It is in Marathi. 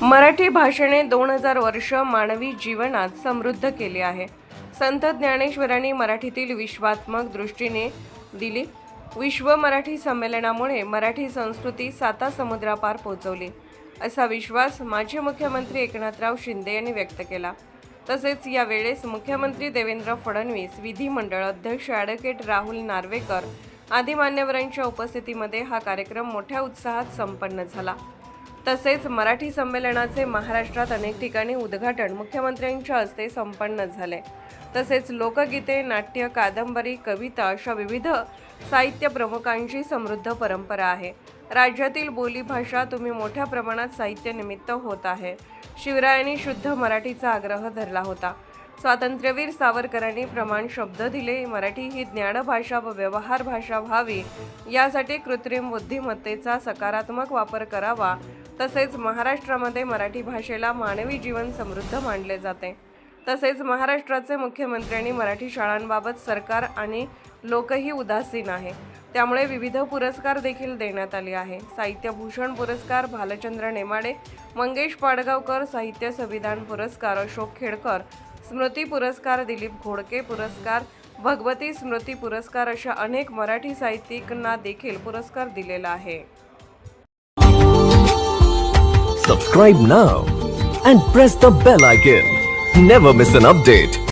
मराठी भाषेने 2000 वर्ष मानवी जीवनात समृद्ध केले आहे. संत ज्ञानेश्वरांनी मराठीतील विश्वात्मक दृष्टीने दिली. विश्व मराठी संमेलनामुळे मराठी संस्कृती 7 समुद्रापार पोहोचवली, असा विश्वास माजी मुख्यमंत्री एकनाथराव शिंदे यांनी व्यक्त केला. तसेच या वेळेस मुख्यमंत्री देवेंद्र फडणवीस, विधिमंडळ अध्यक्ष ॲडव्होकेट राहुल नार्वेकर आदी मान्यवरांच्या उपस्थितीमध्ये हा कार्यक्रम मोठ्या उत्साहात संपन्न झाला. तसेच मराठी संमेलनाचे महाराष्ट्रात अनेक ठिकाणी उद्घाटन मुख्यमंत्र्यांच्या हस्ते संपन्न झाले. तसेच लोकगीते, नाट्य, कादंबरी, कविता अशा विविध साहित्य प्रमुखांची समृद्ध परंपरा आहे. राज्यातील बोलीभाषा तुम्ही मोठ्या प्रमाणात साहित्य निमित्त होत आहे. शिवरायांनी शुद्ध मराठीचा आग्रह धरला होता. स्वातंत्र्यवीर सावरकरांनी प्रमाण शब्द दिले. मराठी ही ज्ञानभाषा व व्यवहार भाषा व्हावी, यासाठी कृत्रिम बुद्धिमत्तेचा सकारात्मक वापर करावा. तसेच महाराष्ट्रामध्ये मराठी भाषेला मानवी जीवन समृद्ध मानले जाते. तसेच महाराष्ट्राचे मुख्यमंत्र्यांनी मराठी शाळांबाबत सरकार आणि लोकही उदासीन आहे, त्यामुळे विविध पुरस्कार देखील देण्यात आले आहे. साहित्यभूषण पुरस्कार भालचंद्र नेमाडे, मंगेश पाडगावकर, साहित्य संविधान पुरस्कार अशोक खेडकर, स्मृती पुरस्कार दिलीप घोडके पुरस्कार, भगवती स्मृती पुरस्कार अशा अनेक मराठी साहित्यिकांना देखील पुरस्कार दिलेला आहे. Subscribe now and press the bell icon. Never miss an update.